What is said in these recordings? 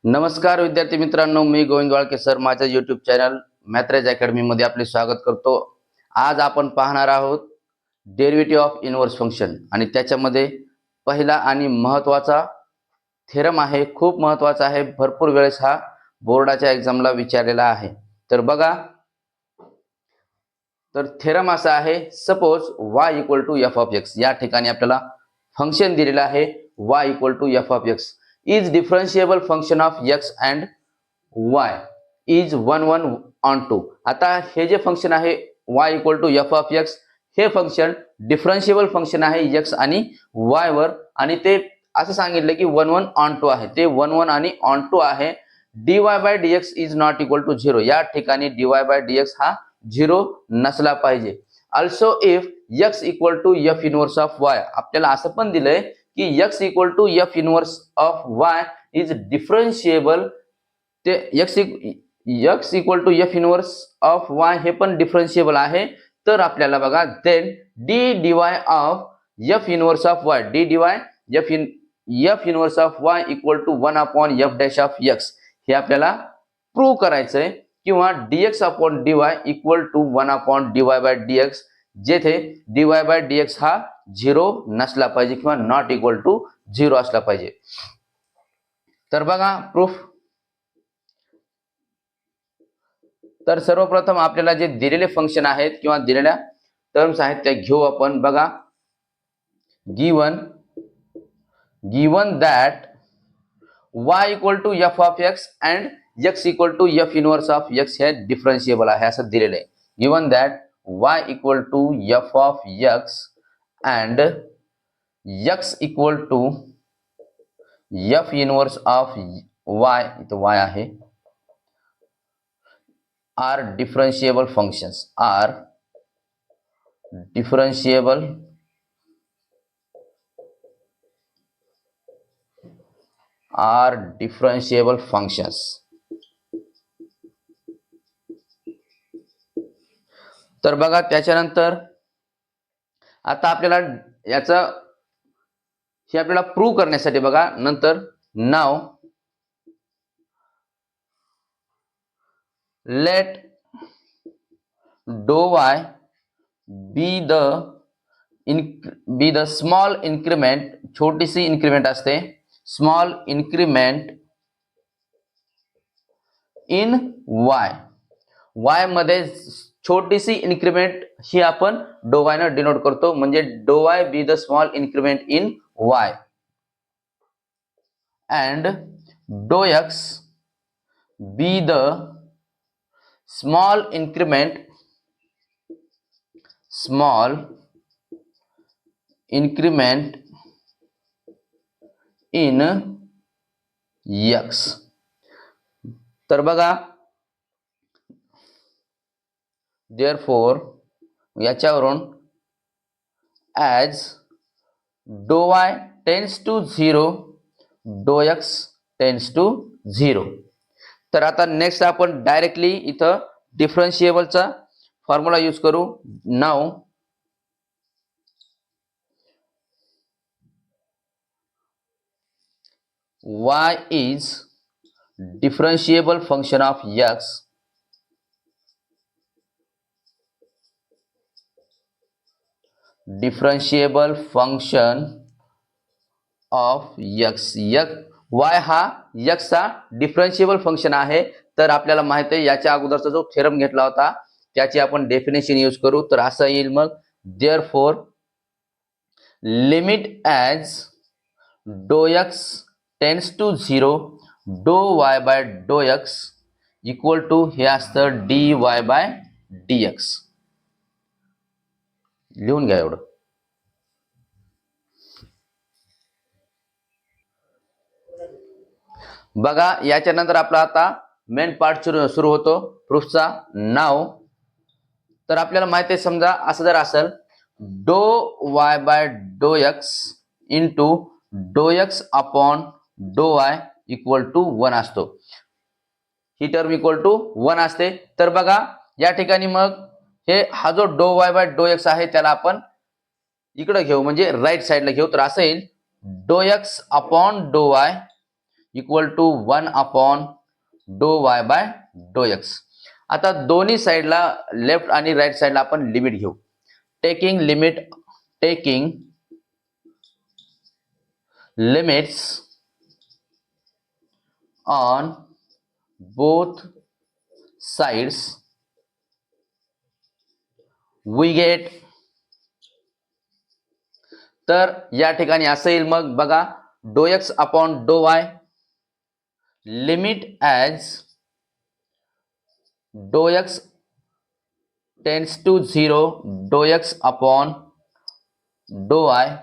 नमस्कार विद्यार्थी मित्रांनो, मी गोविंद वाळके सर माझ्या YouTube चॅनल मॅथरेज अकॅडमी मध्ये आपले स्वागत करतो। आज आपण पाहणार आहोत डेरिव्हेटिव्ह ऑफ इनव्हर्स फंक्शन आणि त्याच्यामध्ये पहिला आणि महत्त्वाचा थेरम आहे, खूप महत्त्वाचा आहे, भरपूर वेळेस हा बोर्डाच्या एग्जामला विचारलेला आहे। तर बघा, तर थेरम असा आहे, suppose y = f of x। या ठिकाणी आपल्याला फंक्शन दिलेलं आहे y = f of x is differentiable function of x and y is 1 1 on 2। आता हे जे फंक्शन आहे y = f of x हे फंक्शन डिफरन्शिएबल फंक्शन आहे x आणि y वर, आणि ते असं सांगितलं की 1 1 on 2 आहे, ते 1 1 आणि on 2 आहे। dy/dx is not equal to 0। या ठिकाणी dy/dx हा 0 नसला पाहिजे। also if x = f inverse of y, आपल्याला असं पण दिलंय की x = f inverse of y is differentiable, ते x = f inverse of y हे पण डिफरन्शिएबल आहे। तर आपल्याला बघा, then dy of f inverse of y, f inverse of y = 1/f dash of x हे आपल्याला प्रूव्ह करायचंय, किंवा dx/dy = 1/dy/dx, जेथे dy/dx हा 0 नसला पाहिजे किंवा नॉट इक्वल टू 0 असला पाहिजे। तर बघा प्रूफ। तर सर्वप्रथम आपल्याला जे दिलेले फंक्शन आहेत किंवा दिलेल्या टर्म्स आहेत त्या घेऊ आपण। बघा, given that y = f of x and x = f inverse of x हे डिफरन्शिएबल आहे असं दिलेलं आहे। given that y = f of x and x = f inverse of y, इथं y आहे, are differentiable functions, are differentiable functions। तर बघा, त्याच्यानंतर आता आपल्याला याचा हे आपल्याला प्रूव्ह करण्यासाठी बघा, नंतर now let dy be the small increment, छोटीशी इन्क्रीमेंट असते, स्मॉल इन्क्रीमेंट इन y मध्ये छोटीशी इन्क्रीमेंट ही आपण dy ने डिनोट करतो, म्हणजे dy be the small increment in y and x be the small increment in x। तर बघा, therefore याच्यावरून as dy tends to 0 x tends to 0। तर आता नेक्स्ट आपण डायरेक्टली इथं डिफरन्शिएबलचा फॉर्म्युला यूज करू। Now y is differentiable function of x y हा x चा डिफरन्शिएबल फंक्शन आहे। तर आपल्याला माहिती आहे, याच्या अगोदरचा जो थेरम घेतला होता त्याची आपण डेफिनेशन यूज करू। तर असं येईल मग, therefore limit as x tends to 0 dy/x equal to हे असतं dy/dx। लिहून घ्या एवढं। बघा, याच्यानंतर आपला आता मेन पार्ट सुरू होतो प्रूफचा। नाव तर आपल्याला माहिती आहे, समजा असं जर असेल ∂y/∂x into ∂x/∂y equal to 1 असतो, ही टर्म इक्वल टू 1 असते। तर बघा, या ठिकाणी मग हे हा जो ∂y/∂x आहे त्याला आपण इकडे घेऊ, म्हणजे राईट साईडला घेऊ। तर असं येईल ∂x/∂y equal to 1 upon do y by डो एक्स. आता दोन्ही साईडला लेफ्ट आणि राईट साईडला आपण लिमिट घेऊ. Taking limits on both sides, we get. तर या ठिकाणी असं येईल मग बघा, do x upon do y limit as do x tends to 0 do x upon do y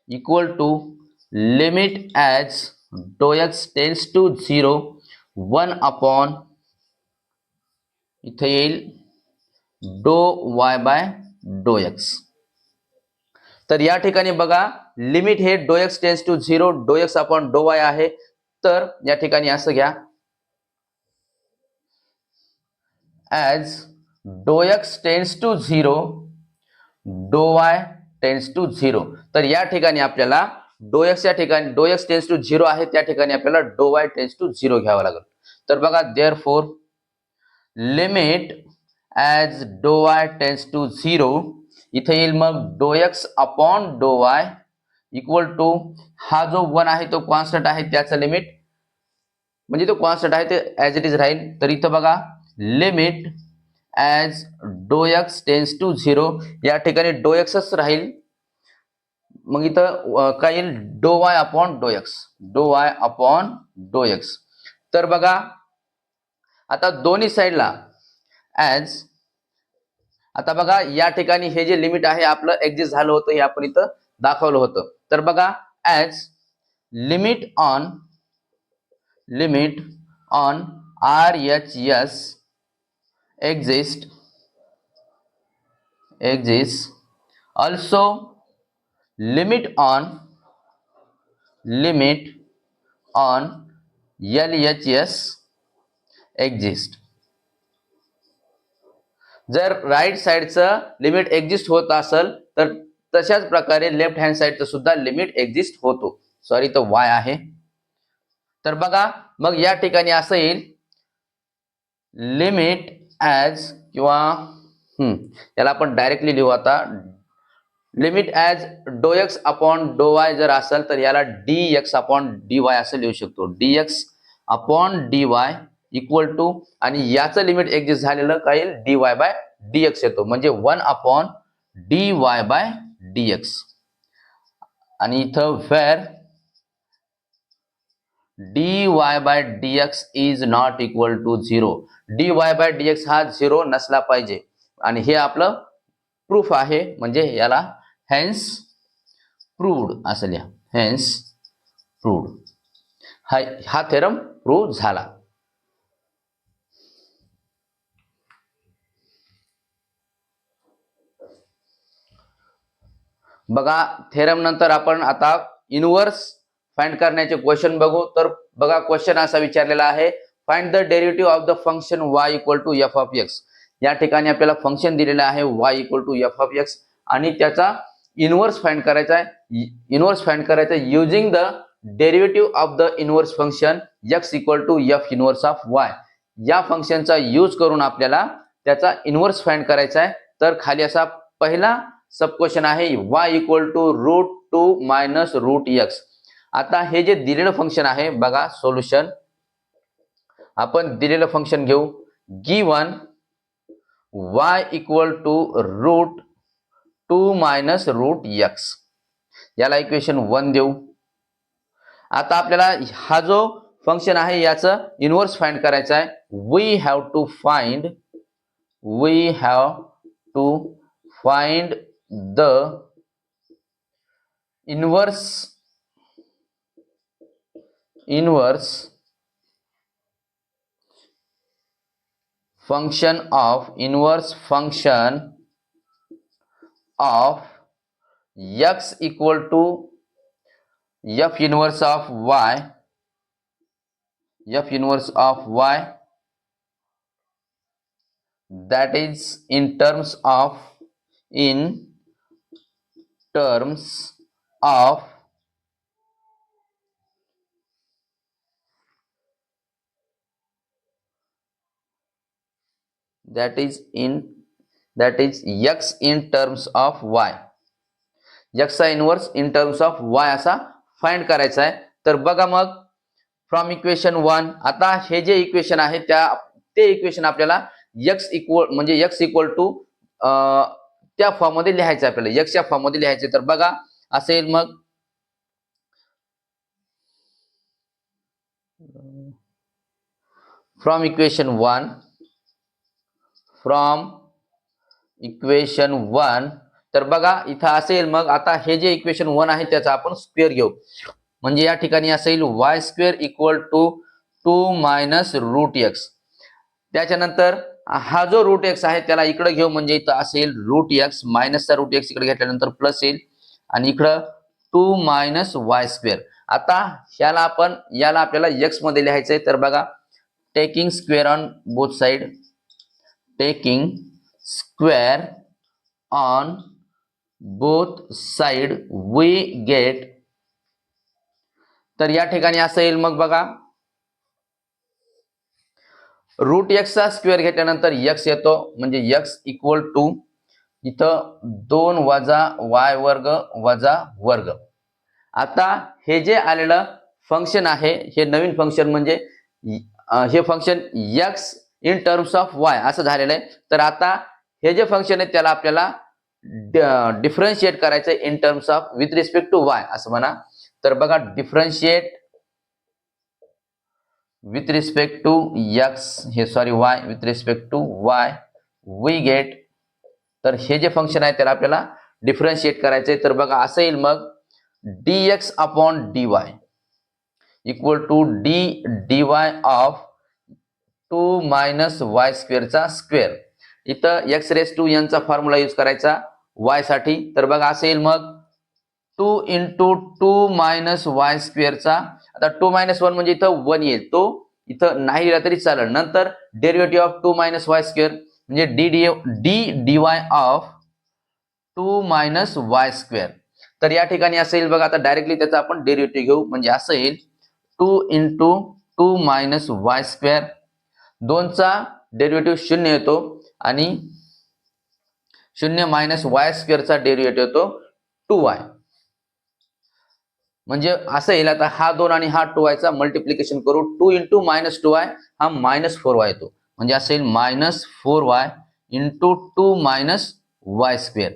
equal to limit as do x tends to 0 1 upon इथे येईल डो वाय बाय डो एक्स. तर या ठिकाणी बघा, लिमिट हे डो x tends to 0 do x upon do Y आहे. तर या ठिकाणी असं घ्या, as do x tends to 0 डो वाय टेन्स टू 0. तर या ठिकाणी आपल्याला डो एक्स, या ठिकाणी डो एक्स टेन्स टू 0 आहे, त्या ठिकाणी आपल्याला डो वाय टेन्स टू 0 घ्यावं लागेल. तर बघा, देअरफॉर लिमिट ॲज डो वाय टेन्स टू 0 इथे येईल मग डो x upon do y equal to, हा जो 1 आहे तो कॉन्स्टंट आहे, त्याचं लिमिट म्हणजे तो कॉन्स्टंट आहे ते ॲज इट इज राहील. तर इथं बघा, limit as do x tends to 0 या ठिकाणी डो एक्सच राहील. मग इथं काय येईल, डो वाय अपॉन डो एक्स, डो वाय अपॉन डो एक्स. तर बघा, आता दोन्ही साईडला ॲज, आता बघा या ठिकाणी हे जे लिमिट आहे आपलं एक्झिस्ट झालं होतं, हे आपण इथं दाखवलं होतं. तर बघा, as limit on R H S exist also limit on LHS exist. जर राईट साईडचं लिमिट एक्झिस्ट होत असेल तर तशाच प्रकारे लेफ्ट हँड साईडचं सुद्धा लिमिट एक्झिस्ट होतो. सॉरी, तो वाय आहे. तर बघा, मग या ठिकाणी असं येईल, लिमिट ॲज, किंवा याला आपण डायरेक्टली लिहू आता, limit as do x upon do y जर असेल तर याला d x upon d y असं लिहू शकतो. D x upon d y equal to, आणि याचं लिमिट एक्झिस्ट झालेलं काय येईल, d y by d x येतो, म्हणजे 1 upon d y by d x. आणि इथं where d y by d x is not equal to 0, d y by d x हा 0 नसला पाहिजे. आणि हे आपलं प्रूफ आहे, म्हणजे याला हेन्स प्रूव्ड असं लिहा, हेन्स प्रूव्ड. हा थेरम प्रूव्ह झाला. बघा, थेरम नंतर आपण आता इनव्हर्स फाइंड करण्याचे क्वेश्चन बघू. तर बघा, क्वेश्चन असा विचारलेला आहे, find the derivative of the function y equal to f of x. या ठिकाणी आपल्याला फंक्शन दिलेलं आहे y equal to f of x, आणि त्याचा इनव्हर्स फाइंड करायचा आहे. इनव्हर्स फाइंड करायचा आहे using the derivative of the inverse function x equal to f inverse of y. या फंक्शनचा यूज करून आपल्याला त्याचा इनव्हर्स फाइंड करायचा आहे. तर खाली असा पहिला सब क्वेश्चन आहे, y equal to root 2 minus root x. आता हे जे दिलेलं फंक्शन आहे बघा, सोल्युशन आपण दिलेलं फंक्शन घेऊ, given y equal to root 2 minus root x, याला इक्वेशन 1 देऊ. आता आपल्याला हा जो फंक्शन आहे याचं इनव्हर्स फाइंड करायचा आहे. We have to find the inverse function of x equal to f inverse of y, that is in terms of that is in that is x in terms of y. x चा inverse in terms of y असा find करायचा आहे. तर बघा मग from equation 1 आता हे जे इक्वेशन आहे ते इक्वेशन आपल्याला x इक्वल म्हणजे x इक्वल टू त्या फॉर्म मध्ये लिहायचं आपल्याला x या फॉर्म मध्ये लिहायचे. तर बघा असेल मग फ्रॉम इक्वेशन 1 तर बघा इथं असेल मग आता हे जे इक्वेशन 1 आहे त्याचा आपण स्क्वेअर घेऊ. म्हणजे या ठिकाणी असेल y square equal to 2 minus root x. त्याच्यानंतर हा जो रूट एक्स आहे त्याला इकडे घेऊ म्हणजे इथं असेल रूट एक्स मायनसचा रूट एक्स इकडे घेतल्यानंतर प्लस येईल आणि इकडं 2 मायनस वाय स्क्वेअर. आता याला आपल्याला एक्स मध्ये लिहायचंय. तर बघा taking square on both side we get. तर या ठिकाणी असं येईल मग बघा रूट एक्स चा स्क्वेअर घेतल्यानंतर एक्स येतो म्हणजे एक्स इक्वल टू इथं 2 वजा वाय वर्ग वजा वर्ग. आता हे जे आलेलं फंक्शन आहे हे नवीन फंक्शन म्हणजे हे function x in terms of Y असं झालेलं आहे. तर आता हे जे फंक्शन आहे त्याला आपल्याला डिफरन्शिएट करायचं in terms of with respect to y असं म्हणा. तर बघा differentiate with respect to x y with respect to y we get. तर हे जे फंक्शन आहे त्याला आपल्याला डिफरन्शिएट करायचंय. तर बघा असं येईल मग dx upon dy equal to dy of 2 minus Y स्क्वेअरचा स्क्वेअर. इथं x रेस टू n चा फॉर्म्युला यूज करायचा y साठी. तर बघा असं येईल मग 2 इंटू 2 मायनस वाय स्क्वेअरचा. आता 2 मायनस 1 म्हणजे इथं 1 येईल तो इथं नाही लिहिला तरी चालेल. नंतर derivative of 2 minus y square म्हणजे dy of 2 minus y square. तर या ठिकाणी असं येईल बघा आता डायरेक्टली त्याचा आपण डेरिव्हेटिव्ह घेऊ म्हणजे असं येईल 2 इंटू 2 मायनस वाय स्क्वेअर. 2 चा डेरिव्हेटिव्ह 0 येतो आणि 0 मायनस वाय स्क्वेअरचा डेरिव्हेटिव्ह येतो 2y. म्हणजे असं येईल आता हा 2 आणि हा 2y चा मल्टिप्लिकेशन करू 2 इंटू मायनस 2y हा मायनस 4y येतो. म्हणजे असं येईल minus 4y into 2 minus y square.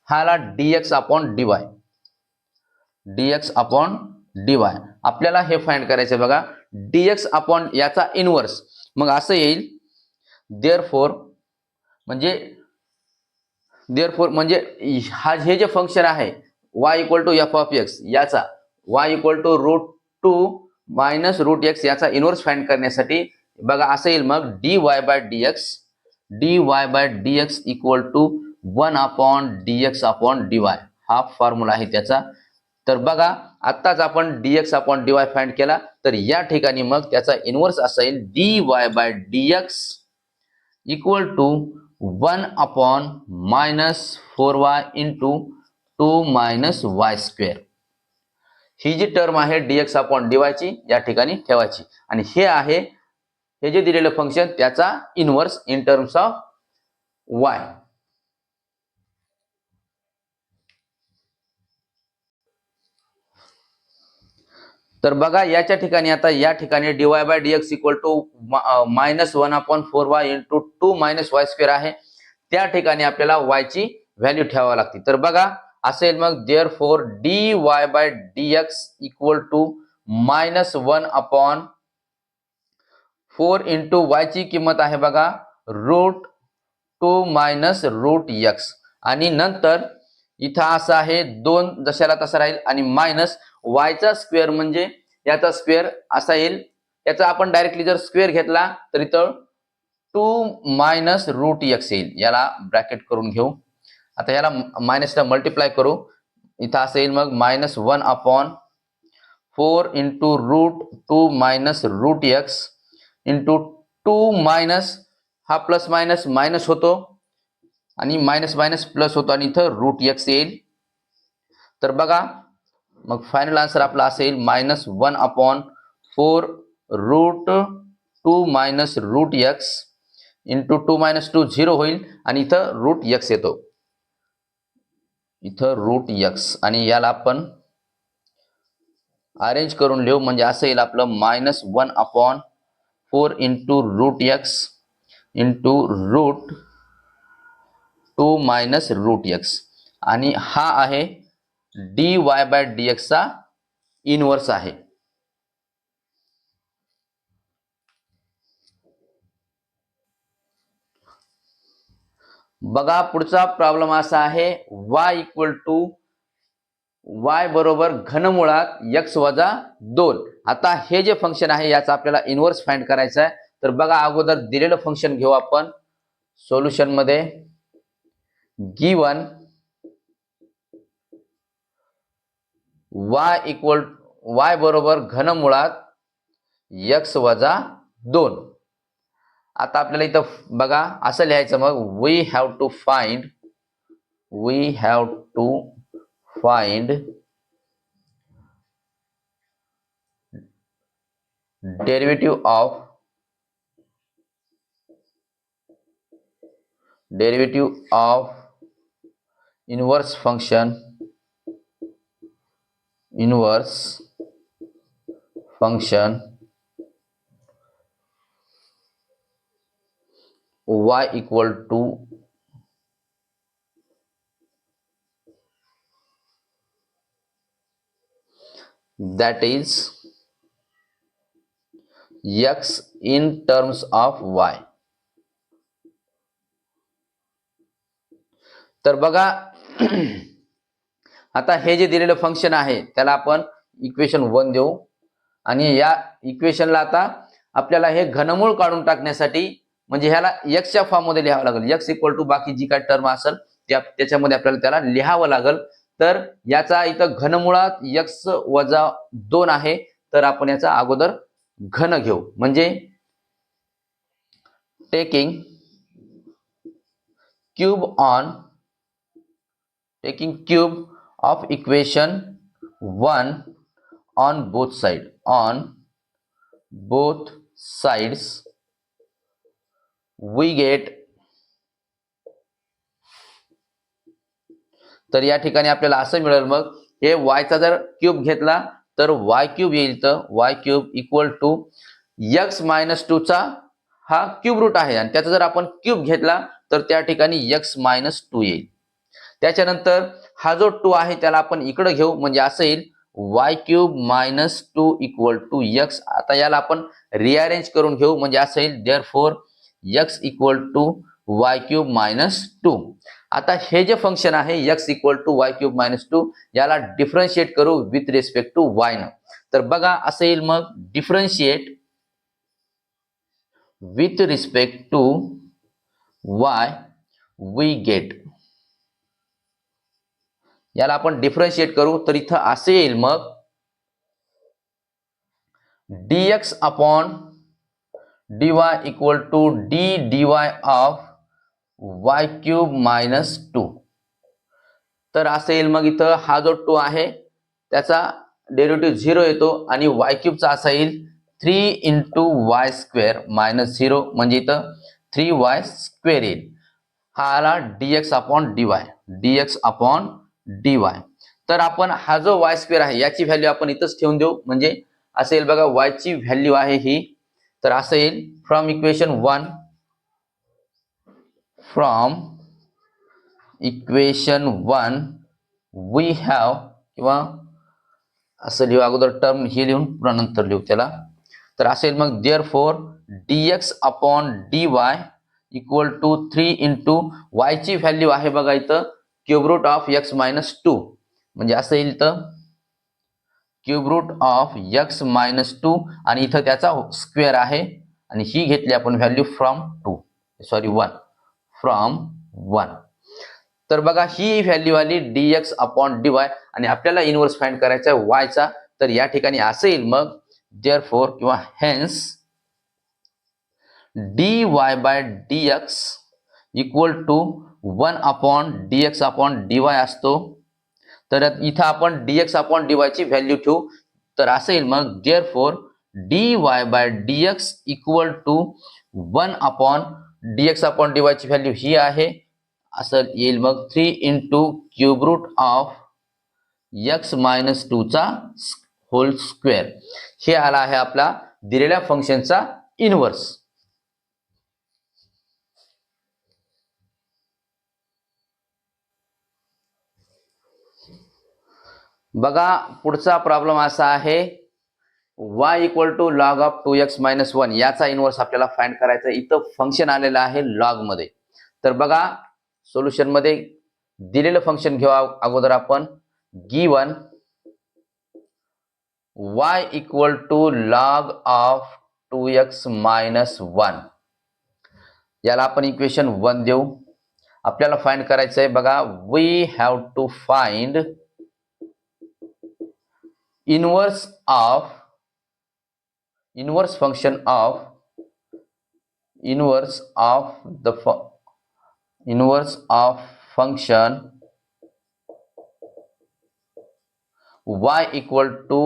हाला dx अपॉन dy आपल्याला हे फाइंड करायचं बघा dx अपॉन याचा इनवर्स. मग असं येईल देअरफॉर म्हणजे हे जे फंक्शन आहे y equal to f of x याचा y equal to root 2 minus root x याचा इनवर्स फाइंड करण्यासाठी बघा असं येईल मग dy by dx equal to 1 upon dx upon dy हा फॉर्म्युला आहे त्याचा. तर बघा आत्ताच आपण dx अपॉन dy फाइंड केला. तर या ठिकाणी मग त्याचा इनवर्स असेल dy by dx equal to 1 upon minus 4y into 2 minus y square. ही जी टर्म आहे dx अपॉन dy ची या ठिकाणी ठेवायची आणि हे जे दिलेलं फंक्शन त्याचा inverse in terms of y. तर बघा याच्या ठिकाणी आता या ठिकाणी dy by dx equal to minus 1 upon 4y into 2 minus y square आहे. त्या ठिकाणी आपल्याला y ची व्हॅल्यू ठेवावी लागते. तर बघा असेल मग therefore dy by dx equal to minus 1 upon 4 into y ची किंमत आहे बघा रूट 2 मायनस रूट x आणि नंतर इथं असं आहे 2 जशाला तसा राहील आणि मायनस y चा स्क्वेअर म्हणजे याचा स्क्वेअर असा येईल. याचा आपण डायरेक्टली जर स्क्वेअर घेतला तर इथं 2 मायनस रूट x येईल. याला ब्रॅकेट करून घेऊ. आता याला मायनसला मल्टिप्लाय करू. इथं असं येईल मग minus 1 upon 4 into root 2 minus root x into 2 minus हा प्लस मायनस मायनस होतो आणि मायनस मायनस प्लस होतो आणि इथं रूट x येईल. तर बघा मग फायनल आन्सर आपला असेल minus 1 upon 4 root 2 minus root x into 2 minus 2 0 होईल आणि इथं रूट एक्स येतो, इथं रूट एक्स, आणि याला आपण अरेंज करून लिहू म्हणजे असं येईल आपलं -1/4 into root x into root 2 minus root x, आणि हा आहे dy बाय dx चा इनवर्स आहे. बघा पुढचा प्रॉब्लेम असा आहे, y बरोबर घनमुळात x वजा 2. आता हे जे फंक्शन आहे याचा आपल्याला इनवर्स फाइंड करायचा आहे. तर बघा अगोदर दिलेलं फंक्शन घेऊ आपण सोल्युशन मध्ये. गिवन y बरोबर घनमुळात x वजा 2. आता आपल्याला इथं बघा असं लिहायचं, मग we have to find derivative of inverse function y equal to that is x in terms of y. तर बघा आता हे जे दिलेलं फंक्शन आहे त्याला आपण इक्वेशन 1 देऊ, आणि या इक्वेशनला आता आपल्याला हे घनमूळ काढून टाकण्यासाठी म्हणजे ह्याला x च्या फॉर्म मध्ये लिहावं लागेल. x इक्वल टू बाकी जी काय टर्म असेल त्याच्यामध्ये आपल्याला त्याला लिहावं लागेल. तर याचा इथं घनमुळात x वजा 2 आहे, तर आपण याचा अगोदर घन घेऊ म्हणजे taking cube of equation 1 on both sides we get. तर या ठिकाणी आपल्याला असं मिळेल, मग हे y चा जर क्यूब घेतला तर y क्यूब येईल, तर y cube equal to x minus 2 चा हा क्यूब रूट आहे, आणि त्याचा जर आपण क्यूब घेतला तर त्या ठिकाणी x मायनस 2 येईल. त्याच्यानंतर हा जो 2 आहे त्याला आपण इकडे घेऊ म्हणजे असं येईल y cube minus 2 equal to x. आता याला आपण रिअरेंज करून घेऊ म्हणजे असं येईल therefore x equal to y cube minus 2. आता हे जे फंक्शन आहे x equal to y cube minus 2 याला डिफरन्शिएट करू विथ रिस्पेक्ट टू y न. तर बघा असं येईल मग differentiate with respect to y we get. याला आपण डिफरन्शिएट करू तर इथं असे येईल मग dx upon dy equal to dy of y cube minus 2. तर असं येईल मग इथं हा जो 2 आहे त्याचा डेरिव्हेटिव्ह 0 येतो आणि y क्यूबचा असा येईल 3 इंटू वाय स्क्वेअर मायनस 0 म्हणजे इथं 3y स्क्वेअर येईल. हा आला dx अपॉन dy. तर आपण हा जो y स्क्वेअर आहे याची व्हॅल्यू आपण इथंच ठेवून देऊ म्हणजे असं येईल बघा y ची व्हॅल्यू आहे ही. तर असं येईल फ्रॉम इक्वेशन 1 वी हॅव, किंवा असं लिहू अगोदर टर्म हे लिहून पुन्हा नंतर लिहू त्याला. तर असेल मग therefore dx upon dy equal to 3 into y ची व्हॅल्यू आहे बघा इथं cube root of x minus 2 म्हणजे असं येईल तर cube root of x minus 2 आणि इथं त्याचा स्क्वेअर आहे आणि ही घेतली आपण व्हॅल्यू फ्रॉम 1. तर बघा ही व्हॅल्यू आली dx अपॉन dy आणि आपल्याला इनवर्स फाइंड करायचा आहे y चा. तर या ठिकाणी असं येईल मग देअरफॉर किंवा hence dy by dx equal to 1 upon dx upon dy असतो. तर इथं आपण dx अपॉन dy ची व्हॅल्यू ठेवू. तर असं येईल मग therefore dy by dx equal to 1 upon dx upon dy ची व्हॅल्यू ही आहे, असं येईल मग 3 into cube root of x minus 2 चा होल स्क्वेअर. हे आला आहे आपला दिलेल्या फंक्शनचा इनव्हर्स. बघा पुढचा प्रॉब्लेम असा आहे, y equal to log of 2x minus 1 याचा इनव्हर्स आपल्याला फाइंड करायचा. इथं फंक्शन आलेलं आहे लॉग मध्ये. तर बघा सोल्युशन मध्ये दिलेलं फंक्शन घेऊ अगोदर आपण. Given y equal to log of 2x minus 1 याला आपण इक्वेशन 1 देऊ. आपल्याला फाइंड करायचं आहे. बघा we have to find inverse function of function y equal to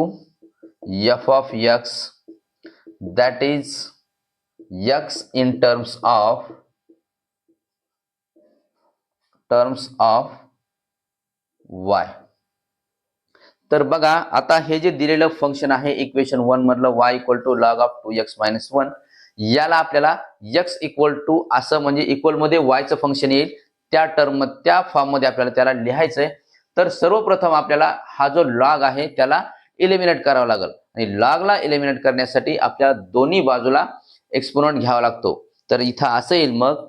f of x, that is x in terms of y. तर बघा आता हे जे दिलेलं फंक्शन आहे इक्वेशन 1 मधलं y equal to log of 2x minus 1 याला आपल्याला x इक्वल टू असं म्हणजे इक्वल मध्ये y चं फंक्शन येईल त्या फॉर्म मध्ये आपल्याला त्याला लिहायचंय. तर सर्वप्रथम आपल्याला हा जो लॉग आहे त्याला एलिमिनेट करावा लागेल आणि लॉगला एलिमिनेट करण्यासाठी आपल्याला दोन्ही बाजूला एक्सपोनंट घ्यावा लागतो. तर इथं असं येईल मग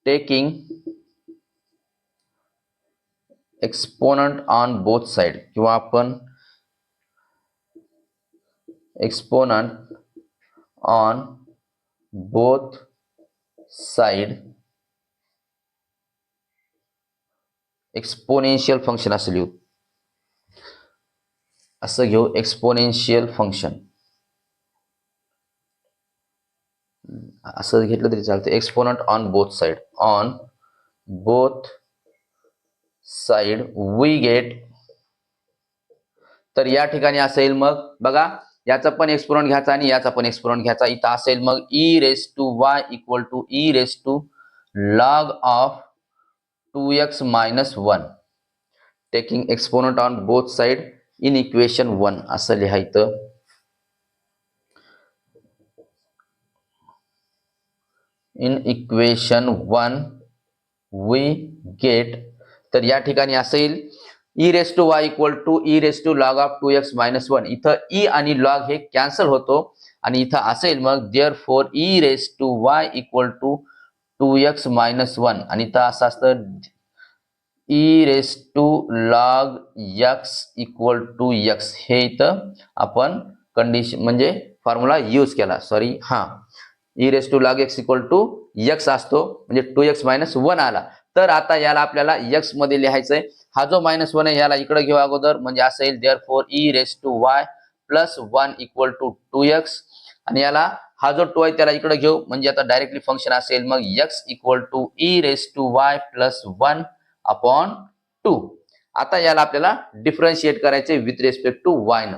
taking exponent on both side किंवा आपण exponent on both side exponential function असं लिहू. असं घेऊ एक्सपोनेन्शियल फंक्शन असं घेतलं तरी चालतं. Exponent on both side we get. तर या ठिकाणी असेल मग बघा याचा पण एक्सपोनंट घ्यायचा आणि याचा पण एक्सपोनंट घ्यायचा. इथं असेल मग e raise to y equal to e raise to log of 2x minus 1 taking exponent on both side in equation 1 असं लिहायचं. In equation 1 we get. तर या ठिकाणी असेल e raise to y equal to e raise to log of 2x minus 1. इथं e आणि log हे cancel होतो आणि इथं असेल मग therefore e raise to y equal to 2x minus 1 आणि इथं असं असतं e raise to log x equal to x. हे इथं आपण कंडिशन म्हणजे फॉर्म्युला यूज केला. Sorry e raise to log x equal to x असतो म्हणजे 2x मायनस 1 आला. तर आता याला आपल्याला x मध्ये लिहायचंय. हा जो -1 आहे याला इकडे घेऊ अगोदर म्हणजे असेल therefore e raise to y plus 1 equal to 2x आणि याला हा जो 2 आहे त्याला इकडे घेऊ म्हणजे आता डायरेक्टली फंक्शन असेल मग x equal to e raise to y plus 1 upon 2. आता याला आपल्याला डिफरन्शिएट करायचे विथ रिस्पेक्ट टू y न.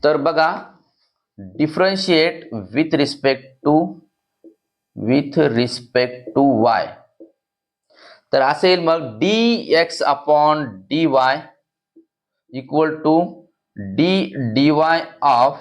तर बघा differentiate with respect to y. तर असेल मग dx upon dy equal to dy of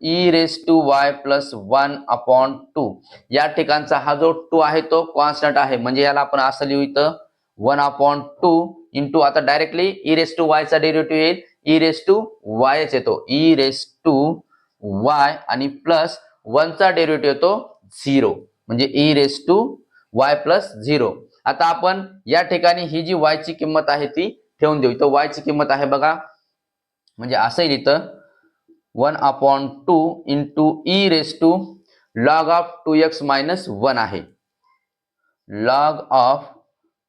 e raise to y plus 1 upon 2. या ठिकाणचा हा जो 2 आहे तो कॉन्स्टंट आहे म्हणजे याला आपण असं लिहू इथं 1 अपॉन 2 इंटू आता directly e raise to y चा डेरिव्हेटिव्ह येईल e रेस टू y येतो e रेस टू y आणि प्लस 1 चा डेरिव्हेटिव्ह येतो 0 म्हणजे e raise to y plus 0. आता आपण या ठिकाणी ही जी y ची किंमत आहे ती ठेवून देऊ. इथं y ची किंमत आहे बघा म्हणजे असं येईल इथं 1 upon 2 into e raise to log of 2x minus 1 आहे. लॉग ऑफ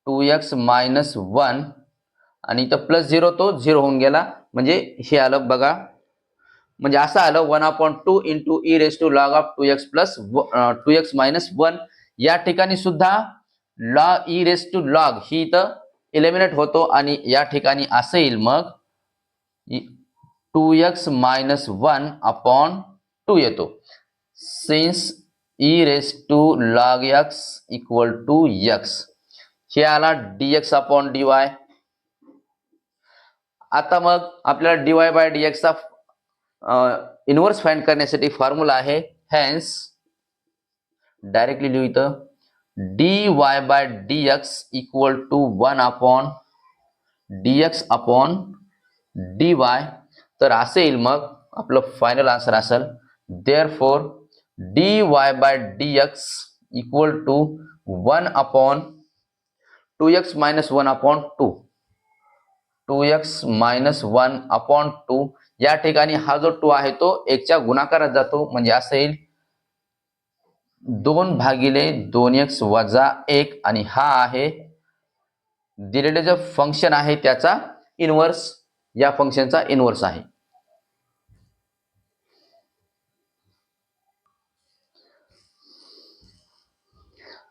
2x मायनस 1 आणि इथं प्लस 0 तो 0 होऊन गेला म्हणजे हे आलं बघा म्हणजे असं आलं 1 upon 2 into e raise to log of 2x plus 2x minus 1. या ठिकाणी सुद्धा log e raise to log ही इथं इलिमिनेट होतो आणि या ठिकाणी असं येईल मग 2x मायनस 1 अपॉन 2 येतो. Since e raise to log x equal to x, हे आला dx अपॉन dy. आता मग आपल्याला dy बाय dx चा इनवर्स फाइंड करण्यासाठी फॉर्म्युला आहे. हेन्स डायरेक्टली लिहू इथं dy by dx equal to 1 upon dx upon dy. तर असे येईल मग आपलं फायनल आन्सर असेल therefore dy by dx equal to 1 upon 2x minus 1 upon 2x minus 1 upon 2. या ठिकाणी हा जो 2 आहे तो 1 च्या गुणाकारात जातो, म्हणजे असं येईल 2 भागिले 2x वजा 1 आणि हा आहे दिलेले जे फंक्शन आहे त्याचा इनवर्स, या फंक्शनचा इनवर्स आहे.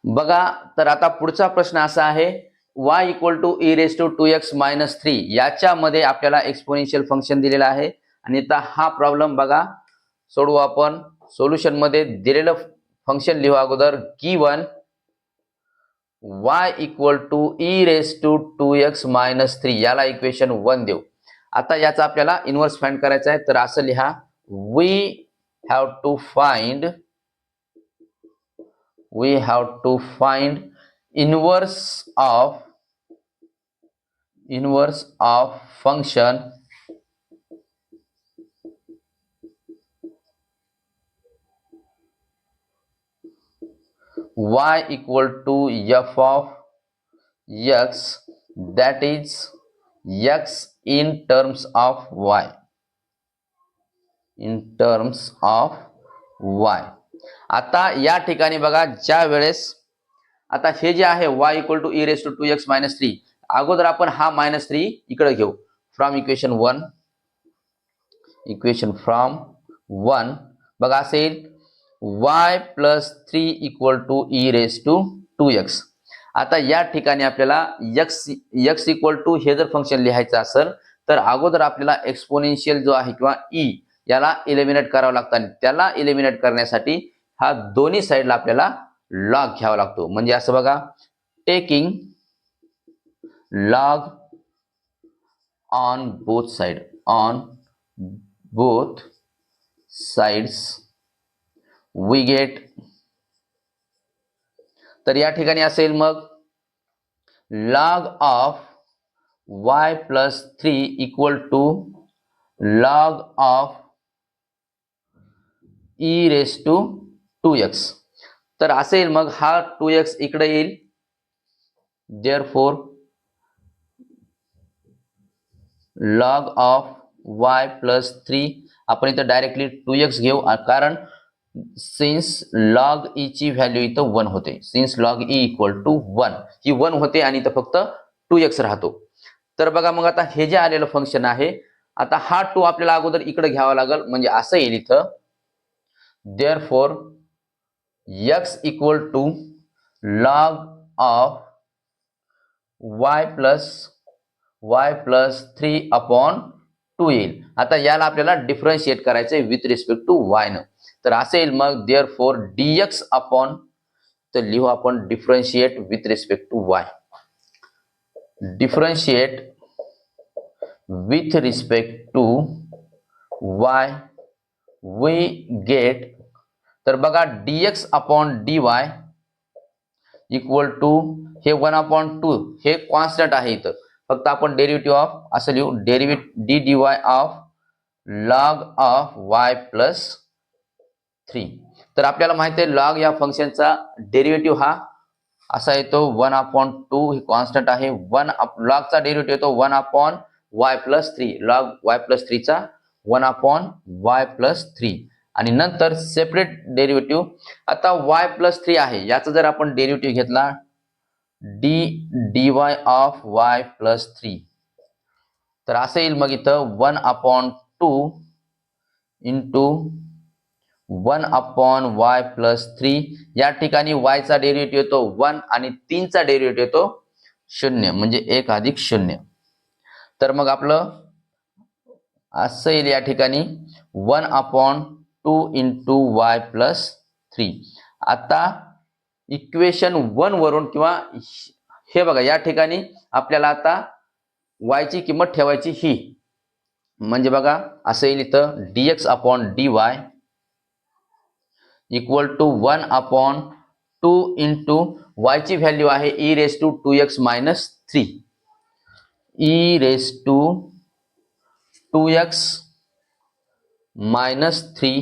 बघा तर आता पुढचा प्रश्न असा आहे y equal to e raise to 2x minus 3 याच्यामध्ये आपल्याला एक्सपोनेन्शियल फंक्शन दिलेलं आहे आणि आता हा प्रॉब्लेम बघा सोडवू आपण. सोल्युशन मध्ये दिलेलं फंक्शन लिहू अगोदर given y equal to e raise to 2x minus 3 याला इक्वेशन 1 देऊ. आता याचा आपल्याला इनवर्स फाइंड करायचा आहे, तर असं लिहा we have to find inverse of function y equal to f of x, that is x in terms of y. आता या ठिकाणी बघा ज्या वेळेस आता हे जे आहे y equal to e raise to 2x minus 3, अगोदर आपण हा मायनस 3 इकडे घेऊ फ्रॉम इक्वेशन 1 बघा असेल y plus 3 equal to e raise to 2x. आता या ठिकाणी आपल्याला x इक्वल टू हे जर फंक्शन लिहायचं असेल तर अगोदर आपल्याला एक्सपोनेन्शियल जो आहे किंवा e याला इलिमिनेट करावं लागतं आणि त्याला इलिमिनेट करण्यासाठी हा दोन्ही साईडला आपल्याला लॉग घ्यावा लागतो. म्हणजे असं बघा taking log on both sides we get. तर या ठिकाणी असेल मग log of y plus 3 equal to log of e raise to 2x. तर असेल मग हा 2x इकडे येईल, therefore log of y plus 3 आपण इथं डायरेक्टली 2x घेऊ कारण सिन्स लॉग e ची व्हॅल्यू इथं 1 होते. Since log e equal to 1 ही 1 होते आणि इथं फक्त 2x राहतो. तर बघा मग आता हे जे आलेलं फंक्शन आहे आता हा 2 आपल्याला अगोदर इकडे घ्यावा लागेल, म्हणजे असं येईल इथं therefore x equal to log of y plus 3 upon 2 येईल. आता याला आपल्याला डिफरन्शिएट करायचंय विथ रिस्पेक्ट टू y न. तर असेल मग देअरफॉर dx अपॉन, तर लिहू आपण differentiate with respect to y. Differentiate with respect to y we get. तर बघा dx upon dy equal to हे 1 अपॉन 2 हे कॉन्स्टंट आहे इथं, फक्त आपण डेरिव्हेटिव्ह ऑफ असं लिहू D dy of log of y plus 3. तर आपल्याला माहिती आहे लॉग या फंक्शनचा डेरिव्हेटिव्ह हा असा येतो 1 अपॉन 2 ही कॉन्स्टंट आहे. लॉगचा डेरिव्हेटिव्ह येतो 1 upon y plus 3, log y plus 3 चा 1 अपॉन y प्लस 3 आणि नंतर सेपरेट डेरिव्हेटिव्ह. आता y प्लस 3 आहे याचा जर आपण डेरिव्हेटिव्ह घेतला dy ऑफ y प्लस 3, तर असं येईल मग इथं 1 upon 2 into 1 upon y plus 3. या ठिकाणी y चा डेरिव्हेटिव्ह येतो 1 आणि 3 चा डेरिव्हेटिव्ह येतो शून्य म्हणजे 1 अधिक 0. तर मग आपलं असं येईल या ठिकाणी 1/2 इंटू वाय प्लस 3. आता इक्वेशन 1 वरून किंवा हे बघा या ठिकाणी आपल्याला आता y ची किंमत ठेवायची ही, म्हणजे बघा असं येईल इथं dx upon dy equal to 1/2 into y ची व्हॅल्यू आहे e raise to 2x minus 3. e raise to 2x minus 3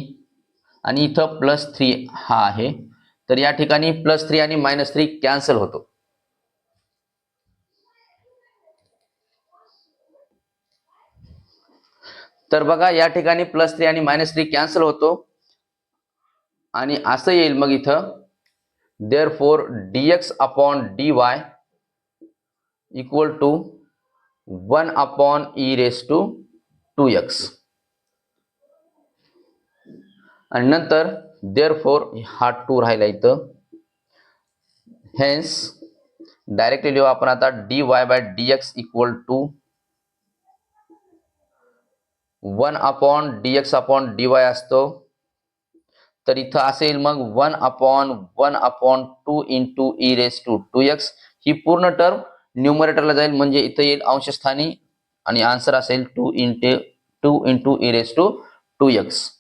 आणि इथं प्लस 3 हा आहे. तर या ठिकाणी प्लस 3 आणि मायनस 3 कॅन्सल होतो. तर बघा या ठिकाणी प्लस 3 आणि मायनस 3 कॅन्सल होतो आणि असं येईल मग इथं therefore dx upon dy equal to 1/e raise to 2x आणि नंतर देअरफॉर हा 2 राहिला इथं. हेन्स डायरेक्टली लिहू आपण आता dy by dx equal to 1/dx upon dy असतो. तर इथं असेल मग 1/1/2 into e raise to 2x. ही पूर्ण टर्म न्यूमरेटरला जाईल म्हणजे इथं येईल अंशस्थानी आणि आन्सर असेल 2 into e raise to 2x.